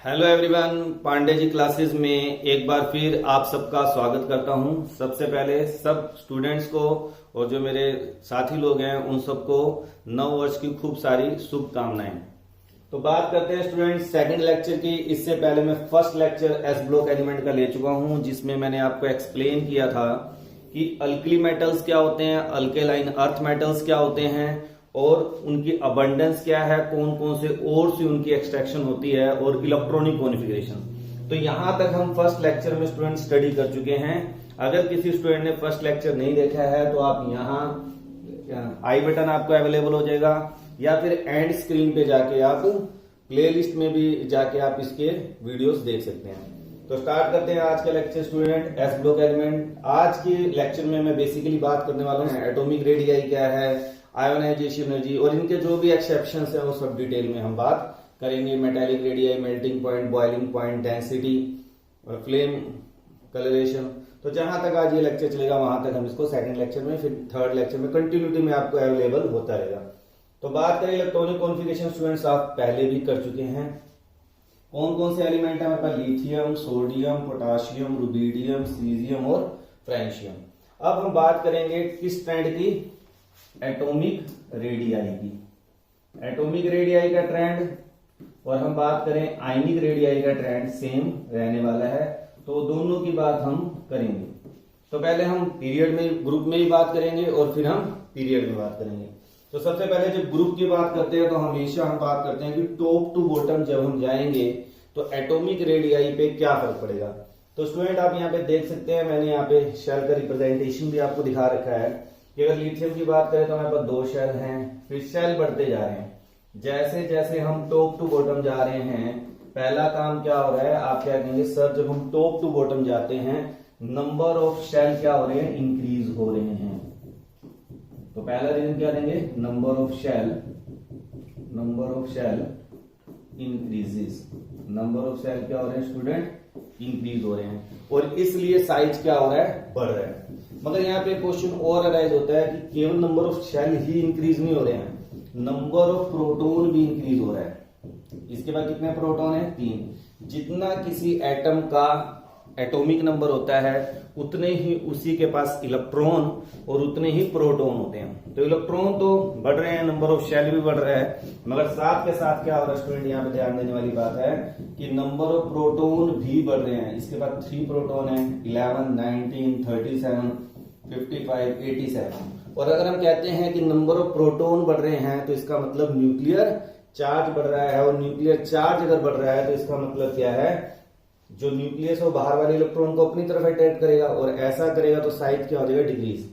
Hello everyone, Pandey ji classes में एक बार फिर आप सबका स्वागत करता हूं। सबसे पहले सब स्टूडेंट्स को और जो मेरे साथी लोग हैं उन सबको नव वर्ष की खूब सारी शुभकामनाएं। तो बात करते हैं स्टूडेंट्स सेकंड लेक्चर की। इससे पहले मैं first lecture S block element का ले चुका हूं, जिसमें मैंने आपको एक्सप्लेन किया था कि अल्कली मेटल्स क्या होते हैं, अल्केलाइन अर्थ मेटल्स क्या होते हैं और उनकी अबंडेंस क्या है, कौन कौन से और से उनकी एक्सट्रैक्शन होती है और इलेक्ट्रॉनिक कॉन्फ़िगरेशन। तो यहां तक हम फर्स्ट लेक्चर में स्टूडेंट स्टडी कर चुके हैं। अगर किसी स्टूडेंट ने फर्स्ट लेक्चर नहीं देखा है तो आप यहाँ आई बटन आपको अवेलेबल हो जाएगा या फिर एंड स्क्रीन पे जाके आप प्लेलिस्ट में भी जाके आप इसके वीडियोस देख सकते हैं। तो स्टार्ट करते हैं आज का lecture student S block element. आज के लेक्चर में मैं बेसिकली बात करने वाला हूँ एटॉमिक रेडियाई क्या है, आयोनाइजेशन एनर्जी और इनके जो भी एक्सेप्शंस हैं वो सब डिटेल में हम बात करेंगे। Metallic radii, melting point, boiling point, density और फ्लेम कलरेशन। तो जहां तक आज ये लेक्चर चलेगा वहां तक हम इसको सेकंड लेक्चर में, फिर थर्ड लेक्चर में कंटिन्यूटी में आपको अवेलेबल होता रहेगा। तो बात करें इलेक्ट्रॉनिक कॉन्फ़िगरेशन, स्टूडेंट्स आप पहले भी कर चुके हैं। कौन कौन से एलिमेंट है हमारे पास? Lithium, sodium, potassium, rubidium, caesium और फ्रेंशियम। अब हम बात करेंगे किस ट्रेंड की? एटॉमिक रेडियाई की। एटॉमिक रेडियाई का ट्रेंड और हम बात करें आयनिक रेडियाई का ट्रेंड सेम रहने वाला है, तो दोनों की बात हम करेंगे। तो पहले हम पीरियड में, ग्रुप में ही बात करेंगे और फिर हम पीरियड में बात करेंगे। तो सबसे पहले जब ग्रुप की बात करते हैं तो हमेशा हम बात करते हैं कि टॉप टू बॉटम जब हम जाएंगे तो एटॉमिक रेडियाई पे क्या फर्क पड़ेगा। तो स्टूडेंट आप यहाँ पे देख सकते हैं, मैंने यहाँ पे शेल का रिप्रेजेंटेशन भी आपको दिखा रखा है कि अगर लिथियम की बात करें तो हमारे पास 2 शेल हैं, फिर शेल बढ़ते जा रहे हैं। जैसे जैसे हम टॉप टू बॉटम जा रहे हैं, पहला काम क्या हो रहा है, आप क्या कहेंगे सर, जब हम टॉप टू बॉटम जाते हैं नंबर ऑफ शेल क्या हो रहे हैं, इंक्रीज हो रहे हैं। तो पहला रीजन क्या देंगे? Number of shell increases. Number of shell क्या हो रहे हैं स्टूडेंट? इंक्रीज हो रहे हैं और इसलिए साइज क्या हो रहा है? बढ़ रहा है। मगर यहाँ पे क्वेश्चन और अराइज होता है कि केवल नंबर ऑफ शेल ही इंक्रीज नहीं हो रहे हैं, नंबर ऑफ प्रोटॉन भी इंक्रीज हो रहा है। इसके बाद कितने प्रोटॉन है? 3। जितना किसी एटम का एटॉमिक नंबर होता है उतने ही उसी के पास इलेक्ट्रॉन और उतने ही प्रोटॉन होते हैं। तो इलेक्ट्रॉन तो बढ़ रहे हैं, नंबर ऑफ शेल भी बढ़ रहा है, मगर साथ के साथ क्या हो रहा है स्टूडेंट, यहाँ पे ध्यान देने वाली बात है कि नंबर ऑफ प्रोटॉन भी बढ़ रहे हैं। इसके बाद 3 प्रोटॉन है, 11, 19, 37, 55, 87। और अगर हम कहते हैं कि नंबर ऑफ प्रोटॉन बढ़ रहे हैं तो इसका मतलब न्यूक्लियर चार्ज बढ़ रहा है, और न्यूक्लियर चार्ज अगर बढ़ रहा है तो इसका मतलब क्या है, जो न्यूक्लियस है बाहर वाले इलेक्ट्रॉन को अपनी तरफ अट्रैक्ट करेगा और ऐसा करेगा तो साइज क्या हो जाएगा? डिक्रीज।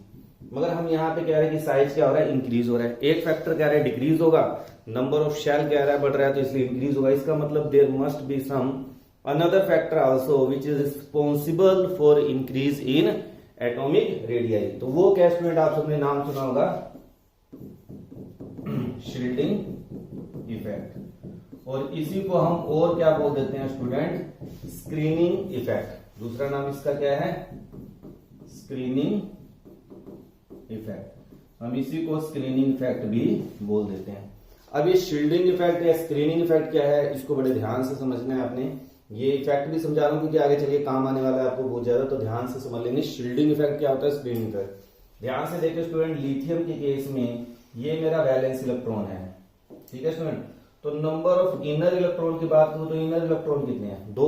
मगर हम यहाँ पे कह रहे हैं कि साइज क्या हो रहा है? इंक्रीज हो रहा है। एक फैक्टर कह रहा है डिक्रीज होगा, नंबर ऑफ शेल कह रहा है बढ़ रहा है तो इसलिए इंक्रीज होगा। इसका मतलब there must be some another factor also which is responsible for increase in atomic radii. तो वो क्या स्टूडेंट, आप सबने नाम सुना होगा, शिल्डिंग इफेक्ट। और इसी को हम और क्या बोल देते हैं स्टूडेंट? Screening effect. दूसरा नाम इसका क्या है? Screening effect. हम इसी को स्क्रीनिंग इफेक्ट भी बोल देते हैं। अब ये शील्डिंग इफेक्ट या स्क्रीनिंग इफेक्ट क्या है, इसको बड़े ध्यान से समझना है आपने। ये इफेक्ट भी समझा रहा हूं क्योंकि आगे चलिए काम आने वाला है आपको बहुत ज्यादा, तो ध्यान से समझ लेंगे शील्डिंग इफेक्ट क्या होता है, स्क्रीनिंग इफेक्ट। ध्यान से देखिए स्टूडेंट, लिथियम के केस में ये मेरा वैलेंस इलेक्ट्रॉन है, ठीक है स्टूडेंट। तो नंबर ऑफ इनर इलेक्ट्रॉन की बात करूं तो इनर इलेक्ट्रॉन कितने हैं? 2।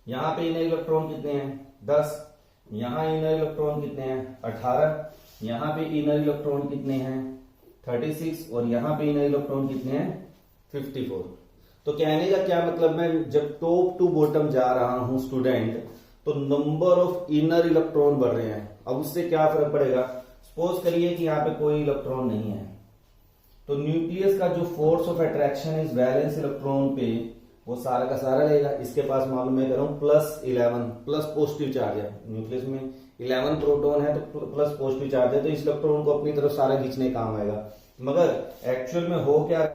यहां पे इनर इलेक्ट्रॉन कितने हैं? 10। यहां इनर इलेक्ट्रॉन कितने हैं? 18। यहां पे इनर इलेक्ट्रॉन कितने हैं? 36। और यहां पे इनर इलेक्ट्रॉन कितने हैं? 54। तो कहने का क्या मतलब, मैं जब टॉप टू बॉटम जा रहा हूं स्टूडेंट तो नंबर ऑफ इनर इलेक्ट्रॉन बढ़ रहे हैं। अब उससे क्या फर्क पड़ेगा? सपोज करिए कि यहाँ पे कोई इलेक्ट्रॉन नहीं है, तो न्यूक्लियस का जो फोर्स ऑफ अट्रैक्शन इस वैलेंस इलेक्ट्रॉन पे वो सारा का सारा रहेगा। इसके पास मालूम मैं करूं +11, प्लस पॉजिटिव चार्ज है न्यूक्लियस में, 11 प्रोटॉन है तो प्लस पॉजिटिव चार्ज है, तो इस इलेक्ट्रॉन को अपनी तरफ सारा खींचने काम आएगा। मगर एक्चुअल में हो क्या,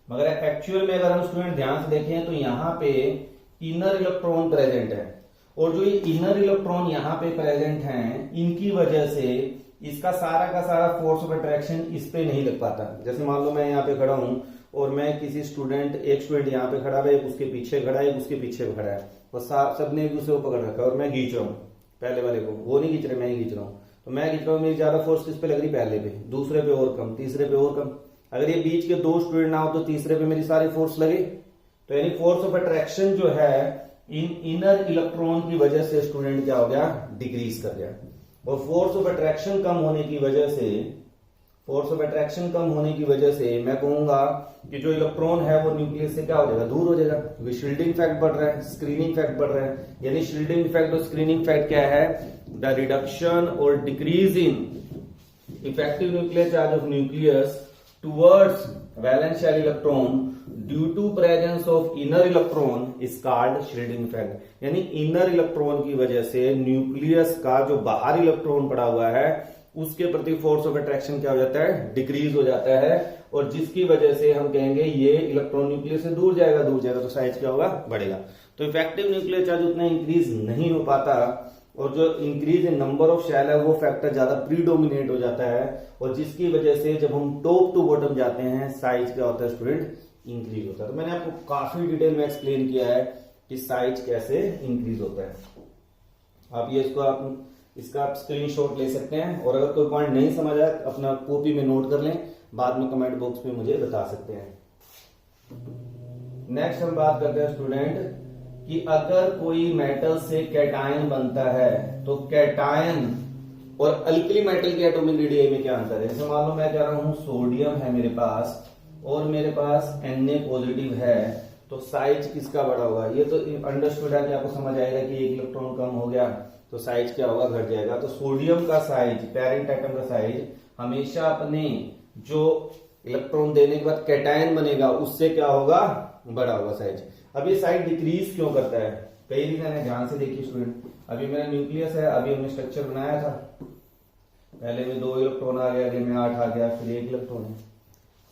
मगर एक्चुअल में अगर हम स्टूडेंट ध्यान से देखें तो यहाँ पे इनर इलेक्ट्रॉन प्रेजेंट है, और जो ये इनर इलेक्ट्रॉन यहाँ पे प्रेजेंट हैं इनकी वजह से इसका सारा का सारा फोर्स ऑफ अट्रैक्शन इस पे नहीं लग पाता। जैसे मान लो मैं यहाँ पे खड़ा हूं और मैं किसी एक स्टूडेंट यहाँ पे खड़ा है, एक उसके पीछे खड़ा है, एक उसके पीछे खड़ा है, बस सबने एक दूसरे को पकड़ रखा है और मैं खींच रहा हूँ पहले वाले को, वो नहीं खींच रहे, मैं ही खींच रहा हूँ। तो मैं खींच रहा हूँ, मेरी ज्यादा फोर्स किस पे लग रही, पहले पे, दूसरे पे और कम, तीसरे पे और कम। अगर ये बीच के दो स्टूडेंट ना हो तो तीसरे पे मेरी सारी फोर्स लगे। तो यानी फोर्स ऑफ अट्रैक्शन जो है इनर इलेक्ट्रॉन की वजह से स्टूडेंट क्या हो गया, डिक्रीज कर गया। और फोर्स ऑफ अट्रैक्शन कम होने की वजह से मैं कहूंगा कि जो इलेक्ट्रॉन है वो न्यूक्लियस से क्या हो जाएगा, दूर हो जाएगा, क्योंकि शील्डिंग इफेक्ट बढ़ रहा है, स्क्रीनिंग इफेक्ट बढ़ रहा है। यानी शील्डिंग इफेक्ट और स्क्रीनिंग इफेक्ट क्या है, द रिडक्शन और decrease in effective nuclear charge of nucleus towards valence shell electron due to presence of inner electron is called shielding effect. यानी इनर इलेक्ट्रॉन की वजह से न्यूक्लियस का जो बाहर इलेक्ट्रॉन पड़ा हुआ है उसके प्रति फोर्स ऑफ अट्रैक्शन क्या हो जाता है, डिक्रीज हो जाता है, और जिसकी वजह से हम कहेंगे ये इलेक्ट्रॉन न्यूक्लियस से दूर जाएगा, तो साइज क्या होगा, बढ़ेगा। तो इफेक्टिव न्यूक्लियर चार्ज उतना इंक्रीज नहीं हो पाता, और जो increase in number of shell है वो फैक्टर ज्यादा प्रीडोमिनेट हो जाता है, और जिसकी वजह से जब हम टॉप टू बॉटम जाते हैं साइज क्या होता है स्टूडेंट, इंक्रीज होता है। तो मैंने आपको काफी डिटेल में एक्सप्लेन किया है कि साइज कैसे इंक्रीज होता है। आप इसका आप स्क्रीनशॉट ले सकते हैं, और अगर कोई पॉइंट नहीं समझ आया अपना कॉपी में नोट कर लें, बाद में कमेंट बॉक्स में मुझे बता सकते हैं। नेक्स्ट हम बात करते हैं स्टूडेंट कि अगर कोई मेटल से कैटायन बनता है तो कैटायन और अल्कली मेटल के एटॉमिक रेडियस में क्या अंतर है। जैसे मान लो मैं कह रहा हूं सोडियम है मेरे पास और मेरे पास Na पॉजिटिव है, तो साइज किसका बड़ा होगा, ये तो अंडरस्टूड है कि आपको समझ आएगा कि एक इलेक्ट्रॉन कम हो गया तो साइज क्या होगा, घट जाएगा। तो सोडियम का साइज, पेरेंट एटम का साइज हमेशा अपने जो इलेक्ट्रॉन देने के बाद कैटायन बनेगा उससे क्या होगा, बड़ा होगा साइज। अब ये साइज डिक्रीज क्यों करता है, कई रीजन है, ध्यान से देखिए स्टूडेंट। अभी मेरा न्यूक्लियस है, अभी हमने स्ट्रक्चर बनाया था, पहले में 2 इलेक्ट्रॉन आ गया, अगले में 8 आ गया, फिर 1 इलेक्ट्रॉन है।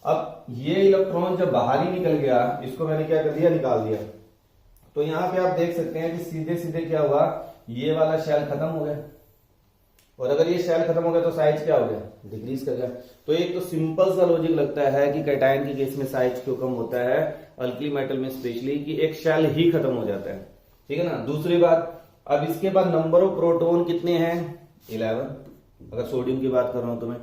अब ये इलेक्ट्रॉन जब बाहर ही निकल गया, इसको मैंने क्या कर दिया, निकाल दिया, तो यहां पे आप देख सकते हैं कि सीधे सीधे क्या हुआ, ये वाला शेल खत्म हो गया, और अगर ये शेल खत्म हो गया तो साइज क्या हो गया, डिक्रीज कर गया। तो एक तो सिंपल सा लॉजिक लगता है कि कैटायन के केस में साइज क्यों कम होता है, अल्कली मेटल में स्पेशली, कि एक शेल ही खत्म हो जाता है, ठीक है ना। दूसरी बात, अब इसके बाद नंबर ऑफ प्रोटॉन कितने हैं, 11, अगर सोडियम की बात कर रहा हूं तो मैं,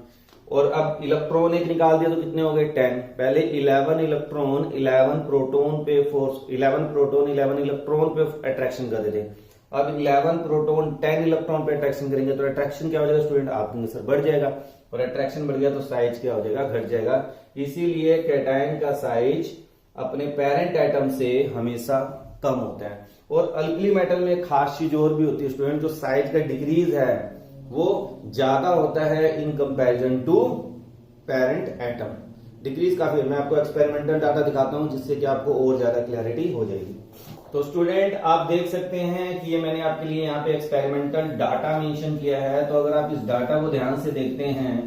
और अब इलेक्ट्रॉन एक निकाल दिया तो कितने हो गए, 10। पहले 11 इलेक्ट्रॉन 11 प्रोटॉन पे फोर्स, 11 प्रोटॉन 11 इलेक्ट्रॉन पे अट्रैक्शन कर देते। अब 11 प्रोटॉन 10 इलेक्ट्रॉन पे अट्रैक्शन करेंगे तो अट्रैक्शन क्या हो जाएगा स्टूडेंट, आपका आंसर बढ़ जाएगा, और अट्रैक्शन बढ़ गया तो साइज क्या हो जाएगा, घट जाएगा। इसीलिए कैटायन का साइज अपने पेरेंट एटम से हमेशा कम होता है। और अल्कली मेटल में एक खास चीज और भी होती है स्टूडेंट, जो साइज का डिक्रीज है वो ज्यादा होता है in comparison to parent atom, decrease काफी है। मैं आपको एक्सपेरिमेंटल डाटा दिखाता हूं जिससे कि आपको और ज्यादा क्लैरिटी हो जाएगी। तो स्टूडेंट आप देख सकते हैं कि ये मैंने आपके लिए यहाँ पे एक्सपेरिमेंटल डाटा मेंशन किया है। तो अगर आप इस डाटा को ध्यान से देखते हैं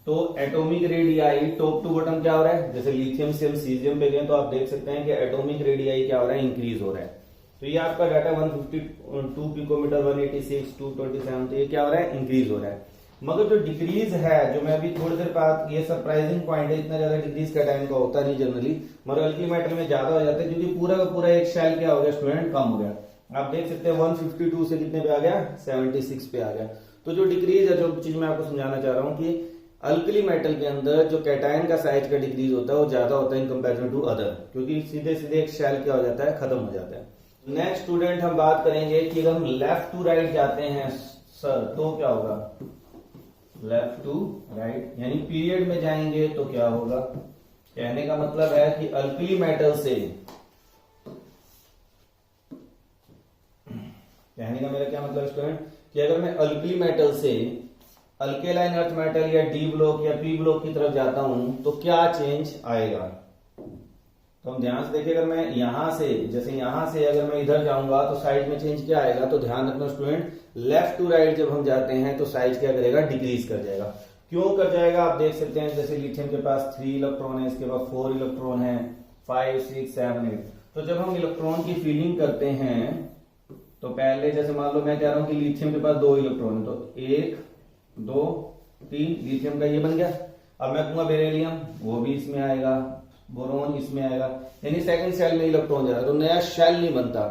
तो atomic radii top to bottom क्या हो रहा है, जैसे लिथियम से हम सीजियम पे गए तो आप देख सकते हैं कि एटॉमिक रेडियाई क्या हो रहा है, इंक्रीज हो रहा है। तो ये आपका डाटा 152 पिकोमीटर, 186, 227, तो ये क्या हो रहा है, इंक्रीज हो रहा है। मगर जो डिक्रीज है, जो मैं अभी थोड़ी देर बाद, ये सरप्राइजिंग पॉइंट है, इतना ज्यादा डिक्रीज का टाइम का होता नहीं जनरली, मगर अल्कली मेटल में ज्यादा हो जाता है क्योंकि पूरा का पूरा एक शेल क्या हो गया स्टूडेंट, कम हो गया। आप देख सकते हैं 152 से कितने पे आ गया, 76 पे आ गया। तो जो डिक्रीज है, जो चीज मैं आपको समझाना चाह रहा हूँ कि अल्कली मेटल के अंदर जो कैटायन का साइज का डिक्रीज होता है वो ज्यादा होता है इन कंपेरिजन टू अदर, क्योंकि सीधे सीधे एक शेल क्या हो जाता है, खत्म हो जाता है। नेक्स्ट स्टूडेंट हम बात करेंगे कि अगर हम लेफ्ट टू राइट जाते हैं सर तो क्या होगा, लेफ्ट टू राइट यानी पीरियड में जाएंगे तो क्या होगा। कहने का मतलब है कि अल्कली मेटल से, कहने का मेरा क्या मतलब स्टूडेंट, कि अगर मैं अल्कली मेटल से अल्केलाइन अर्थ मेटल या डी ब्लॉक या पी ब्लॉक की तरफ जाता हूं तो क्या चेंज आएगा। तो हम ध्यान से देखिए, अगर मैं यहां से, जैसे यहां से अगर मैं इधर जाऊंगा तो साइज में चेंज क्या आएगा। तो ध्यान रखना स्टूडेंट, लेफ्ट टू राइट जब हम जाते हैं तो साइज क्या करेगा, डिक्रीज कर जाएगा। क्यों कर जाएगा आप देख सकते हैं, जैसे लिथियम के पास 3 इलेक्ट्रॉन है, इसके बाद 4 इलेक्ट्रॉन है, 5, 6, 7, 8। तो जब हम इलेक्ट्रॉन की फीलिंग करते हैं तो पहले जैसे मान लो मैं कह रहा हूं कि लिथियम के पास 2 इलेक्ट्रॉन है, तो 1, 2, 3 लिथियम का ये बन गया। अब मैं कहूंगा बेरिलियम, वो भी इसमें आएगा, बोरोन इसमें आएगा, यानी सेकंड शेल में इलेक्ट्रॉन जा रहा है, तो नया शेल नहीं बनता,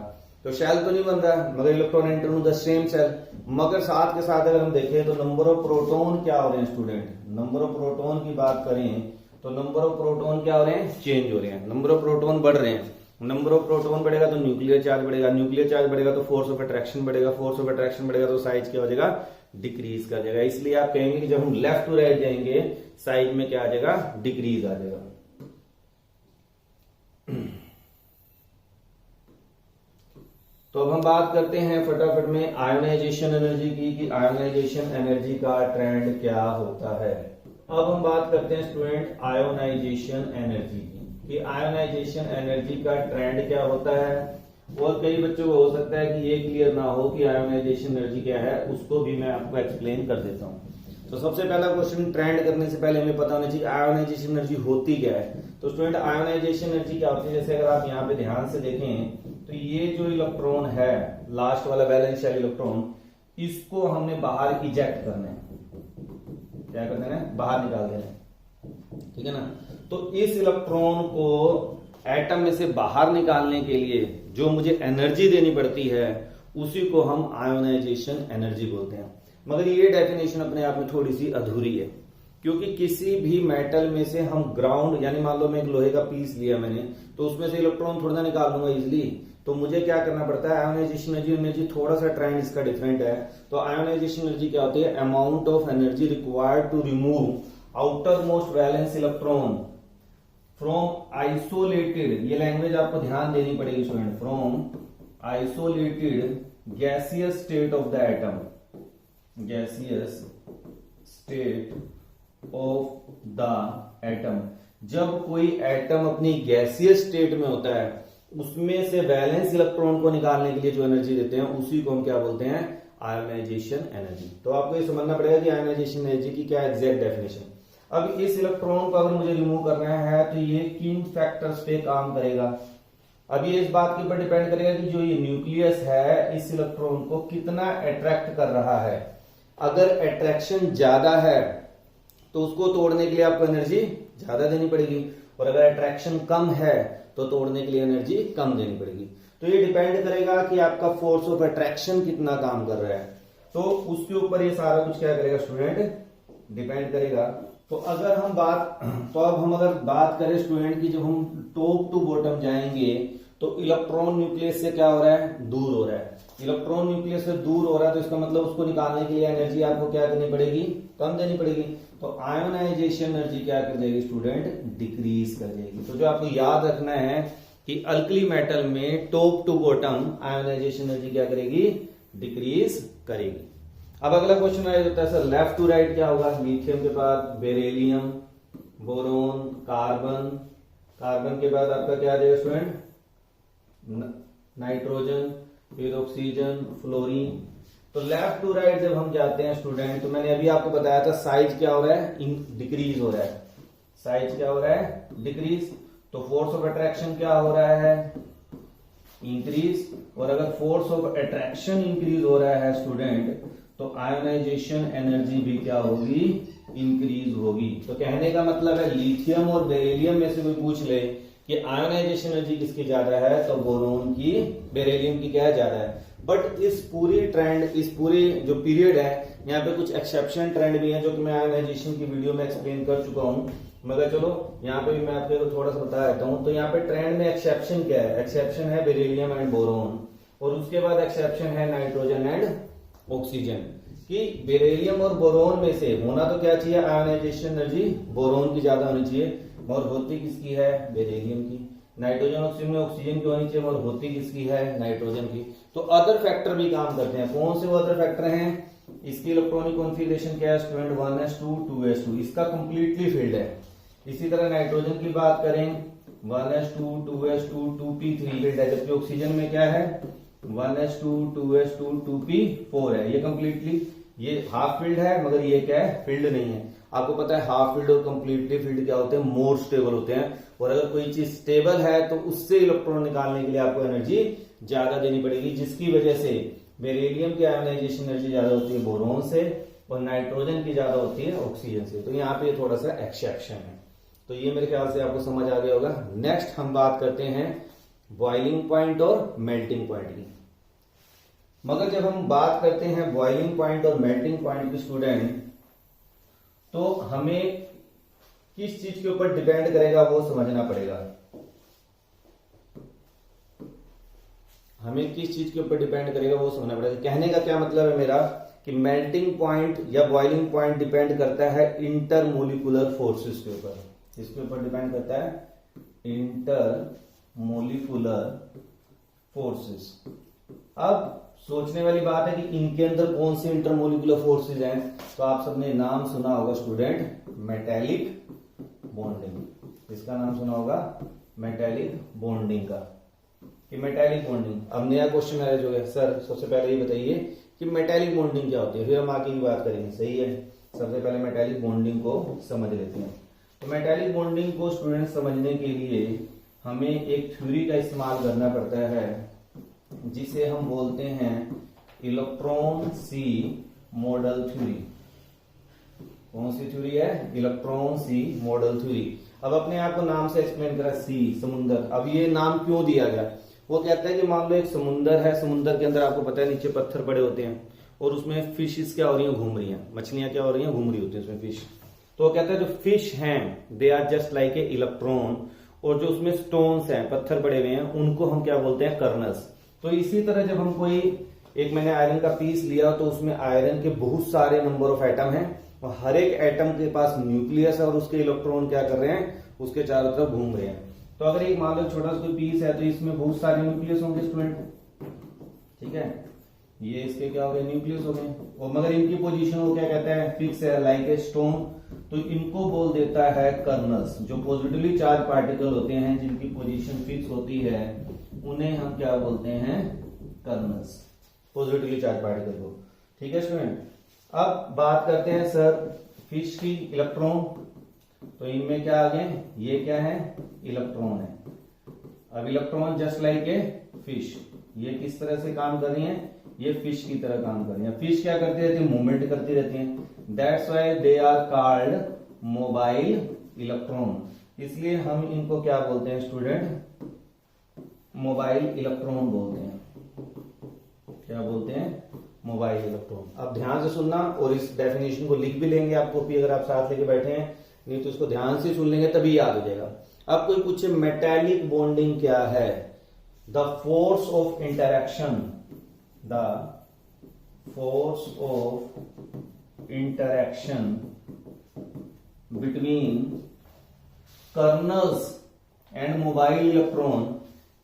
तो शेल तो नहीं बन रहा मगर electron enter to the same shell. मगर साथ के साथ अगर हम देखें तो नंबर ऑफ प्रोटॉन क्या हो रहे हैं स्टूडेंट, नंबर ऑफ प्रोटॉन की बात करें तो नंबर ऑफ प्रोटॉन क्या हो रहे हैं, चेंज हो रहे हैं, नंबर ऑफ प्रोटॉन बढ़ रहे हैं। नंबर ऑफ प्रोटॉन बढ़ेगा तो न्यूक्लियर चार्ज बढ़ेगा, न्यूक्लियर चार्ज बढ़ेगा तो फोर्स ऑफ अट्रैक्शन बढ़ेगा, फोर्स ऑफ अट्रैक्शन बढ़ेगा तो साइज क्या हो जाएगा, डिक्रीज कर जाएगा। इसलिए आप कहेंगे कि जब हम लेफ्ट टू राइट जाएंगे साइज में क्या आ जाएगा, डिक्रीज आ जाएगा। तो अब हम बात करते हैं फटाफट में आयोनाइजेशन एनर्जी की, कि आयोनाइजेशन एनर्जी का ट्रेंड क्या होता है। अब हम बात करते हैं स्टूडेंट आयोनाइजेशन एनर्जी की, कि आयोनाइजेशन एनर्जी का ट्रेंड क्या होता है। और कई बच्चों को हो सकता है कि ये क्लियर ना हो कि आयोनाइजेशन एनर्जी क्या है, उसको भी मैं आपको एक्सप्लेन कर देता हूं। तो सबसे पहला क्वेश्चन, ट्रेंड करने से पहले हमें पता होना चाहिए आयोनाइजेशन एनर्जी होती क्या है। तो स्टूडेंट आयोनाइजेशन एनर्जी क्या होती है, जैसे अगर आप यहाँ पे ध्यान से देखें तो ये जो इलेक्ट्रॉन है, लास्ट वाला वैलेंस शेल इलेक्ट्रॉन, इसको हमने बाहर इजेक्ट करना है, क्या करना है, बाहर निकाल देना है, ठीक है ना। तो इस इलेक्ट्रॉन को एटम में से बाहर निकालने के लिए जो मुझे एनर्जी देनी पड़ती है उसी को हम आयोनाइजेशन एनर्जी बोलते हैं। मगर ये डेफिनेशन अपने आप में थोड़ी सी अधूरी है, क्योंकि किसी भी मेटल में से हम ग्राउंड, यानी मान लो मैं एक लोहे का पीस लिया मैंने, तो उसमें से इलेक्ट्रॉन थोड़ा निकाल लूंगा इजिली, तो मुझे क्या करना पड़ता है, आयोनाइजेशन एनर्जी थोड़ा सा ट्रेंड इसका डिफरेंट है। तो आयोनाइजेशन एनर्जी क्या होती है, amount of energy required to remove outermost valence electron from isolated, ये लैंग्वेज आपको ध्यान देनी पड़ेगी student, from isolated gaseous state of the atom, gaseous state of the atom. जब कोई एटम अपनी गैसियस स्टेट में होता है, उसमें से वैलेंस इलेक्ट्रॉन को निकालने के लिए जो एनर्जी देते हैं उसी को हम क्या बोलते हैं, आयोनाइजेशन एनर्जी। तो आपको ये समझना पड़ेगा कि आयोनाइजेशन एनर्जी की क्या एग्जैक्ट डेफिनेशन। अब इस इलेक्ट्रॉन को अगर मुझे रिमूव करना है तो ये किन फैक्टर्स पे काम करेगा। अब ये इस बात के ऊपर डिपेंड करेगा कि जो ये न्यूक्लियस है इस इलेक्ट्रॉन को कितना अट्रैक्ट कर रहा है। अगर अट्रैक्शन ज्यादा है तो उसको तोड़ने के लिए आपको एनर्जी ज्यादा देनी पड़ेगी, और अगर अट्रैक्शन कम है तो तोड़ने के लिए एनर्जी कम देनी पड़ेगी। तो ये डिपेंड करेगा कि आपका फोर्स ऑफ अट्रैक्शन कितना काम कर रहा है, तो उसके ऊपर ये सारा कुछ क्या करेगा स्टूडेंट, डिपेंड करेगा। तो अगर हम बात करें स्टूडेंट की, जब हम टॉप टू बॉटम जाएंगे तो इलेक्ट्रॉन न्यूक्लियस से क्या हो रहा है, दूर हो रहा है। इलेक्ट्रॉन न्यूक्लियस से दूर हो रहा है तो इसका मतलब उसको निकालने के लिए एनर्जी आपको क्या करनी पड़ेगी, कम देनी पड़ेगी। तो आयोनाइजेशन एनर्जी क्या कर देगी स्टूडेंट, डिक्रीज कर देगी। तो जो आपको याद रखना है कि अल्कली मेटल में top to bottom ionization energy क्या करेगी, डिक्रीज करेगी। अब अगला क्वेश्चन आ जाता है सर, लेफ्ट टू राइट क्या होगा, लिथियम के बाद बेरिलियम, बोरोन, कार्बन, कार्बन के बाद आपका क्या आ जाएगा स्टूडेंट, नाइट्रोजन, फिर ऑक्सीजन, फ्लोरीन। तो लेफ्ट टू राइट जब हम जाते हैं स्टूडेंट, तो मैंने अभी आपको बताया था साइज क्या हो रहा है, डिक्रीज हो रहा है, साइज क्या हो रहा है, डिक्रीज। तो फोर्स ऑफ अट्रैक्शन क्या हो रहा है, इंक्रीज। और अगर फोर्स ऑफ अट्रैक्शन इंक्रीज हो रहा है स्टूडेंट तो आयोनाइजेशन एनर्जी भी क्या होगी, इंक्रीज होगी। तो कहने का मतलब है लिथियम और बेरिलियम में से कोई पूछ ले कि आयोनाइजेशन एनर्जी किसकी ज्यादा है, तो बोरोन की, बेरिलियम की क्या ज्यादा है। बट इस पूरी ट्रेंड, इस पूरे जो पीरियड है, यहाँ पे कुछ एक्सेप्शन ट्रेंड भी है जो कि मैं आयोनाइजेशन की वीडियो में एक्सप्लेन कर चुका हूं, मगर चलो यहाँ पे भी मैं आपको थोड़ा सा बता देता हूँ। तो यहाँ पे ट्रेंड में एक्सेप्शन क्या है, एक्सेप्शन है बेरिलियम एंड बोरोन, और उसके बाद एक्सेप्शन है नाइट्रोजन एंड ऑक्सीजन। कि बेरिलियम और बोरोन में से होना तो क्या चाहिए, आयोनाइजेशन एनर्जी बोरोन की ज्यादा होनी चाहिए, और होती किसकी है, बेरिलियम की। नाइट्रोजन ऑक्सीजन में ऑक्सीजन की होनी चाहिए, और होती किसकी है, नाइट्रोजन की। तो अदर फैक्टर भी काम करते हैं। कौन से वो अदर फैक्टर हैं, इसकी इलेक्ट्रॉनिक कॉन्फ़िगरेशन क्या है स्टूडेंट, 1s2 2s2, इसका कंप्लीटली फील्ड है। इसी तरह नाइट्रोजन की बात करें 1s2 2s2 2p3 फील्ड है, जबकि ऑक्सीजन में क्या है 1s2 2s2 2p4 है। ये कंप्लीटली, ये हाफ फील्ड है, मगर ये क्या है, फील्ड नहीं है। आपको पता है हाफ फील्ड और कंप्लीटली फील्ड क्या होते हैं, मोर स्टेबल होते हैं। और अगर कोई चीज स्टेबल है तो उससे इलेक्ट्रॉन निकालने के लिए आपको एनर्जी ज्यादा देनी पड़ेगी, जिसकी वजह से बेरिलियम की आयोनाइजेशन एनर्जी ज्यादा होती है बोरोन से, और नाइट्रोजन की ज्यादा होती है ऑक्सीजन से। तो यहाँ पे थोड़ा सा एक्सेप्शन है। तो ये मेरे ख्याल से आपको समझ आ गया होगा। नेक्स्ट हम बात करते हैं बॉइलिंग पॉइंट और मेल्टिंग पॉइंट की। मगर जब हम बात करते हैं बॉइलिंग पॉइंट और मेल्टिंग पॉइंट की स्टूडेंट, तो हमें किस चीज के ऊपर डिपेंड करेगा वो समझना पड़ेगा। हमें किस चीज के ऊपर डिपेंड करेगा वो समझना पड़ेगा। कहने का क्या मतलब है मेरा कि मेल्टिंग पॉइंट या बॉइलिंग पॉइंट डिपेंड करता है इंटरमोलिकुलर फोर्सेस के ऊपर। इसके ऊपर डिपेंड करता है इंटरमोलिकुलर फोर्सेस। अब सोचने वाली बात है कि इनके अंदर कौन से इंटरमोलिकुलर फोर्सेस हैं। तो आप सबने नाम सुना होगा स्टूडेंट, मेटेलिक बॉन्डिंग। इसका नाम सुना होगा मेटेलिक बॉन्डिंग का, कि मेटेलिक बॉन्डिंग। अब नया क्वेश्चन है जो है, सर सबसे पहले ये बताइए कि मेटेलिक बॉन्डिंग क्या होती है, फिर हम आगे की बात करेंगे। सही है, सबसे पहले मेटेलिक बॉन्डिंग को समझ लेते हैं। तो मेटेलिक बॉन्डिंग को स्टूडेंट समझने के लिए हमें एक थ्योरी का इस्तेमाल करना पड़ता है, जिसे हम बोलते हैं इलेक्ट्रॉन सी मॉडल थ्योरी। कौन सी थ्योरी है? इलेक्ट्रॉन सी मॉडल थ्योरी। अब अपने आप को नाम से एक्सप्लेन करा, सी समुंदर। अब ये नाम क्यों दिया गया? वो कहता है कि मान लो एक समुंदर है, समुंदर के अंदर आपको पता है नीचे पत्थर पड़े होते हैं और उसमें फिशेस क्या हो रही हैं, घूम रही हैं। मछलियां क्या हो रही हैं, घूम रही होती हैं उसमें फिश। तो वो कहता है जो फिश हैं they are just like a electron, और जो उसमें स्टोन्स हैं, पत्थर पड़े हुए हैं, उनको हम क्या बोलते हैं, कर्नल्स। तो इसी तरह जब हम कोई एक मैंने आयरन का पीस लिया तो उसमें आयरन के बहुत सारे नंबर ऑफ एटम हैं और हर एक एटम के पास न्यूक्लियस है और उसके इलेक्ट्रॉन क्या कर रहे हैं, उसके चारों तरफ घूम रहे हैं। तो अगर एक मान लो छोटा सा कोई पीस है तो इसमें बहुत सारे न्यूक्लियस होंगे स्टूडेंट, ठीक है। ये इसके क्या हो गए, न्यूक्लियस हो गए। और मगर इनकी पोजीशन वो क्या कहते हैं, फिक्स है, लाइक ए स्टोन। तो इनको बोल देता है कर्नल्स। जो पॉजिटिवली चार्ज पार्टिकल होते हैं जिनकी पोजीशन फिक्स होती है उन्हें हम क्या बोलते हैं, कर्नल्स, पॉजिटिवली चार्ज पार्टिकल को। ठीक है स्टूडेंट। अब बात करते हैं सर फिश की इलेक्ट्रॉन। तो इनमें क्या आ गए, ये क्या है, इलेक्ट्रॉन है। अब electron just like a fish, ये किस तरह से काम कर रही हैं, ये फिश की तरह काम कर रही हैं। फिश क्या करती रहती है, मूवमेंट करती रहती हैं। That's why they are called mobile electron. इसलिए हम इनको क्या बोलते हैं स्टूडेंट, मोबाइल इलेक्ट्रॉन बोलते हैं। क्या बोलते हैं, मोबाइल इलेक्ट्रॉन। अब ध्यान से सुनना और इस डेफिनेशन को लिख भी लेंगे आप कॉपी, अगर आप साथ लेके बैठे हैं, नहीं तो इसको ध्यान से सुन लेंगे तभी याद हो जाएगा। अब कोई पूछे मेटेलिक बॉन्डिंग क्या है, the force of interaction, the force of interaction between colonel's and mobile electron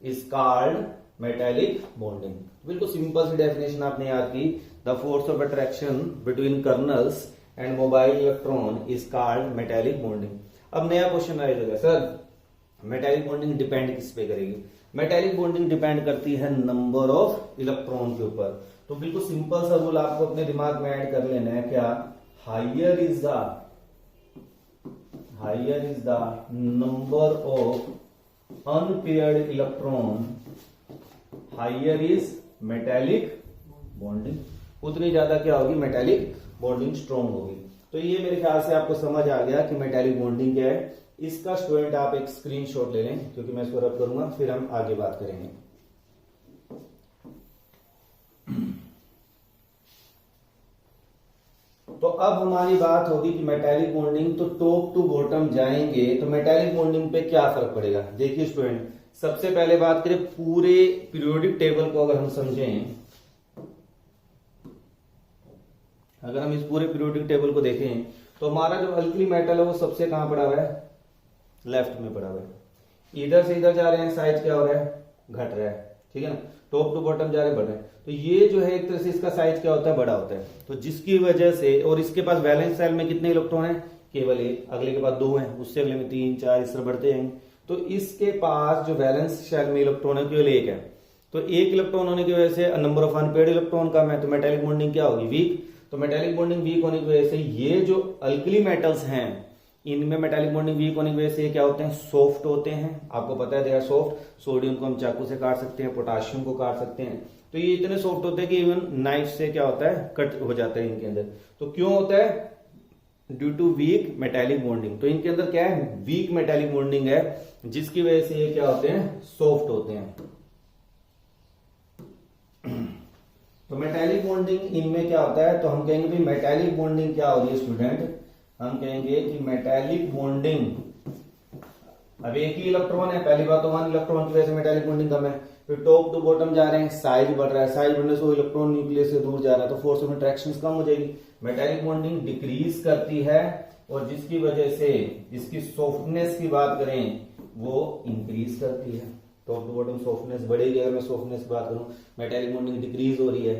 is called metallic bonding. बिल्कुल सिंपल सी डेफिनेशन आपने याद की, the force of attraction between colonel's and mobile electron is called metallic bonding. अब नया question आएगा, sir metallic bonding depend किस पे करेगी? मेटेलिक बॉन्डिंग डिपेंड करती है नंबर ऑफ इलेक्ट्रॉन के ऊपर। तो बिल्कुल सिंपल सा रूल आपको अपने दिमाग में ऐड कर लेना है, क्या, higher is the number of unpaired electron, higher is metallic bonding. उतनी ज्यादा क्या होगी, मेटेलिक बॉन्डिंग स्ट्रॉन्ग होगी। तो ये मेरे ख्याल से आपको समझ आ गया कि मेटेलिक बॉन्डिंग क्या है। इसका स्टूडेंट आप एक स्क्रीनशॉट ले लें, क्योंकि मैं इसको रब करूंगा, फिर हम आगे बात करेंगे। तो अब हमारी बात होगी कि मेटेलिक बॉन्डिंग, तो टॉप टू बॉटम जाएंगे तो मेटेलिक बॉन्डिंग पे क्या फर्क पड़ेगा। देखिए स्टूडेंट, सबसे पहले बात करें पूरे पीरियोडिक टेबल को, अगर हम समझें, अगर हम इस पूरे पीरियोडिक टेबल को देखें तो हमारा जो अल्कली मेटल है वो सबसे कहां पड़ा हुआ है, लेफ्ट में पड़ा हुआ है। इधर से इधर जा रहे हैं, साइज क्या हो रहा है, घट रहा है, ठीक है ना। टॉप टू बॉटम जा रहे हैं, बढ़ रहे हैं। तो ये जो है एक तरह से इसका साइज क्या होता है, बड़ा होता है। तो जिसकी वजह से, और इसके पास वैलेंस शेल में कितने इलेक्ट्रॉन है, केवल एक, अगले के पास 2 है, उससे अगले में 3 4 इस तरह बढ़ते जाएंगे। तो इसके पास जो वैलेंस शेल में इलेक्ट्रॉन है केवल एक है। तो एक इलेक्ट्रॉन होने की वजह से नंबर ऑफ अनपेयर्ड इलेक्ट्रॉन कम है, तो मेटेलिक बॉन्डिंग क्या होगी, वीक। तो मेटेलिक बॉन्डिंग वीक होने की वजह से ये जो अल्कली मेटल्स हैं इनमें मेटेलिक बॉन्डिंग वीक होने की वजह से ये क्या होते हैं, सॉफ्ट होते हैं। आपको पता है दे आर सॉफ्ट। सोडियम को हम चाकू से काट सकते हैं, पोटाशियम को काट सकते हैं। तो ये इतने सॉफ्ट होते हैं कि इवन नाइफ से क्या होता है, कट हो जाता है इनके अंदर। तो क्यों होता है, due to weak metallic bonding. तो इनके अंदर क्या है, वीक मेटेलिक बॉन्डिंग है, जिसकी वजह से ये क्या होते हैं, सॉफ्ट होते हैं। तो मेटेलिक बॉन्डिंग इनमें क्या होता है, तो हम कहेंगे भाई मेटेलिक बॉन्डिंग क्या हो रही है स्टूडेंट, हम कहेंगे कि मेटेलिक बॉन्डिंग, अब एक ही इलेक्ट्रॉन है, पहली बात तो 1 इलेक्ट्रॉन की वजह से मेटेलिक बॉन्डिंग कम है, फिर टॉप टू बॉटम जा रहे हैं, साइज बढ़ रहा है, साइज बढ़ने से वो इलेक्ट्रॉन न्यूक्लियस से दूर जा रहा है, तो फोर्स ऑफ इंटरेक्शन कम हो जाएगी, मेटेलिक बॉन्डिंग डिक्रीज करती है, और जिसकी वजह से इसकी सॉफ्टनेस की बात करें वो इंक्रीज करती है। टॉप टू बॉटम सॉफ्टनेस बढ़ेगी, अगर मैं सॉफ्टनेस की बात करूं, मेटेलिक बॉन्डिंग डिक्रीज हो रही है,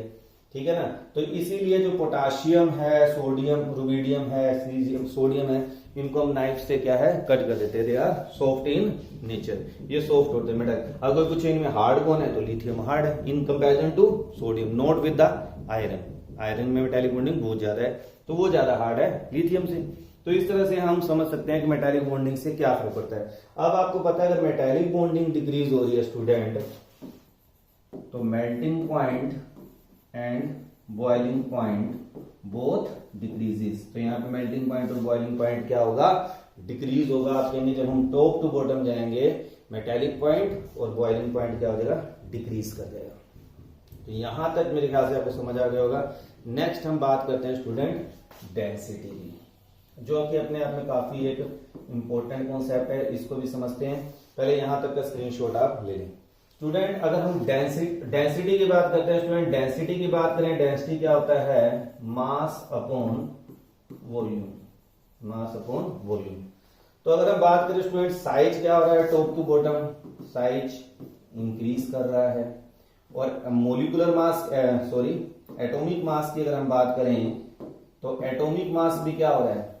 ठीक है ना। तो इसीलिए जो पोटाशियम है, सोडियम, रुबिडियम है, सीजियम, सोडियम है, इनको हम नाइफ से क्या है, कट कर देते हैं, they are soft in nature, ये सॉफ्ट होते हैं मेटल। अगर कुछ इनमें हार्ड कौन है, तो लिथियम हार्ड है in comparison to sodium, not with the iron. Iron में मेटेलिक बॉन्डिंग बहुत ज्यादा है, तो वो ज्यादा हार्ड है लिथियम से। तो इस तरह से हम समझ सकते हैं कि मेटेलिक बॉन्डिंग से क्या फर्क पड़ता है। अब आपको पता है अगर मेटेलिक बॉन्डिंग डिक्रीज हो रही है स्टूडेंट, तो melting point and boiling point both decreases. तो यहाँ पे मेल्टिंग पॉइंट और बॉइलिंग पॉइंट क्या होगा, डिक्रीज होगा। आप कहेंगे जब हम टॉप टू बॉटम जाएंगे, मेटेलिक पॉइंट और बॉइलिंग पॉइंट क्या हो जाएगा, डिक्रीज कर जाएगा। तो यहां तक मेरे ख्याल से आपको समझ आ गया होगा। नेक्स्ट हम बात करते हैं स्टूडेंट डेंसिटी की, जो कि अपने आप में काफी एक इंपॉर्टेंट कॉन्सेप्ट है, इसको भी समझते हैं। पहले यहां तक का स्क्रीनशॉट आप ले लें स्टूडेंट। अगर हम डेंसिटी की बात करते हैं स्टूडेंट, डेंसिटी की बात करें, डेंसिटी क्या होता है, mass upon volume, mass upon volume. तो अगर हम बात करें स्टूडेंट, साइज क्या हो रहा है, top to bottom size increase कर रहा है, और मोलिकुलर मास एटॉमिक मास की अगर हम बात करें, तो एटॉमिक मास भी क्या हो रहा है,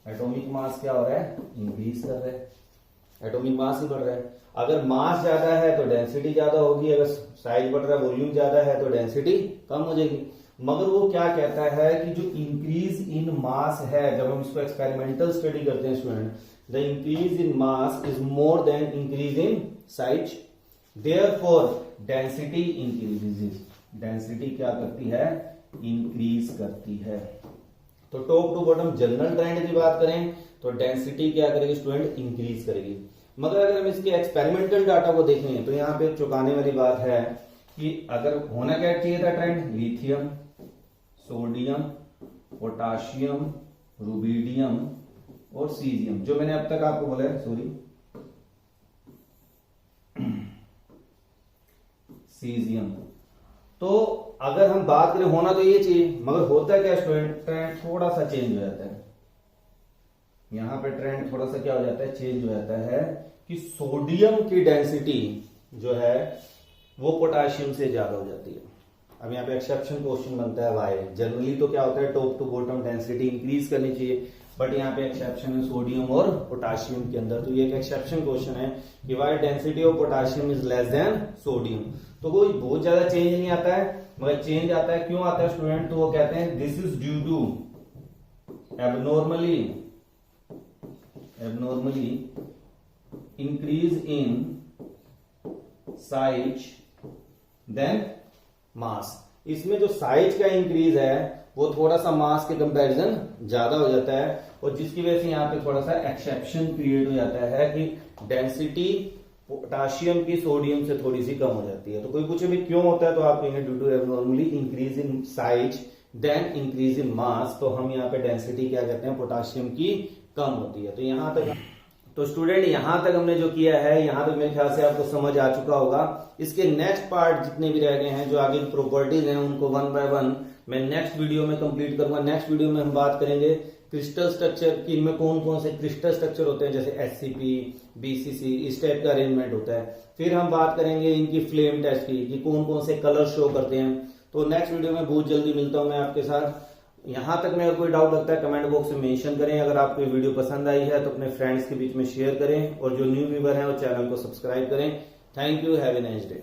एटॉमिक मास क्या हो रहा है, इंक्रीज कर रहा है, एटॉमिक मास ही बढ़ रहा है। अगर मास ज्यादा है तो डेंसिटी ज्यादा होगी, अगर साइज बढ़ रहा है, वॉल्यूम ज्यादा है, तो डेंसिटी कम हो जाएगी। मगर वो क्या कहता है कि जो इंक्रीज इन मास है, जब हम इसको एक्सपेरिमेंटल स्टडी करते हैं student, the increase in mass is more than increase in size, therefore density increases. Density क्या करती है, इंक्रीज करती है। तो top to bottom general trend की बात करें तो डेंसिटी क्या करेगी स्टूडेंट, इंक्रीज करेगी। मगर अगर हम इसके एक्सपेरिमेंटल डाटा को देखें तो यहाँ पे चौंकाने वाली बात है कि अगर होना क्या चाहिए था trend, lithium, sodium, potassium, rubidium और सीजियम, जो मैंने अब तक आपको बोला है, सीजियम। तो अगर हम बात करें, होना तो ये चाहिए, मगर होता क्या स्टूडेंट, ट्रेंड थोड़ा सा चेंज हो जाता है। यहां पे ट्रेंड थोड़ा सा क्या हो जाता है, चेंज हो जाता है कि सोडियम की डेंसिटी जो है वो पोटाशियम से ज्यादा हो जाती है। अब यहाँ पे एक्सेप्शन क्वेश्चन बनता है वाई। जनरली तो क्या होता है, top to bottom density increase करनी चाहिए, बट यहाँ पे एक्सेप्शन है सोडियम और पोटाशियम के अंदर। तो ये एक एक्सेप्शन क्वेश्चन है कि why density of potassium is less than sodium. तो कोई बहुत ज्यादा चेंज नहीं आता है, मगर चेंज आता है, क्यों आता है स्टूडेंट, तो वो कहते हैं this is due to abnormally increase in size then mass. इसमें जो साइज का इंक्रीज है वो थोड़ा सा मास के कंपैरिजन ज्यादा हो जाता है, और जिसकी वजह से यहाँ पे थोड़ा सा एक्सेप्शन क्रिएट हो जाता है कि डेंसिटी पोटाशियम की सोडियम से थोड़ी सी कम हो जाती है। तो कोई पूछे भी क्यों होता है, तो आप कहेंगे due to abnormally increase in size then increase in mass. तो हम यहाँ पे डेंसिटी क्या कहते हैं, पोटाशियम की कम होती है। तो यहां तक, तो स्टूडेंट यहां तक हमने जो किया है, यहां तक मेरे ख्याल से आपको समझ आ चुका होगा। इसके नेक्स्ट पार्ट जितने भी रह गए हैं, जो आगे प्रॉपर्टीज हैं, उनको 1 बाय 1 मैं नेक्स्ट वीडियो में कंप्लीट करूंगा। नेक्स्ट वीडियो में हम बात करेंगे क्रिस्टल स्ट्रक्चर की, इनमें कौन कौन से क्रिस्टल स्ट्रक्चर होते हैं, जैसे एससीपी, बीसीसी, इस टाइप का अरेंजमेंट होता है। फिर हम बात करेंगे इनकी फ्लेम टेस्ट की, कि कौन कौन से कलर शो करते हैं। तो नेक्स्ट वीडियो में बहुत जल्दी मिलता हूं मैं आपके साथ। यहां तक में अगर कोई डाउट लगता है कमेंट बॉक्स में मेंशन करें। अगर आपको वीडियो पसंद आई है तो अपने फ्रेंड्स के बीच में शेयर करें, और जो न्यू व्यूअर हैं वो चैनल को सब्सक्राइब करें। Thank you, have a nice day.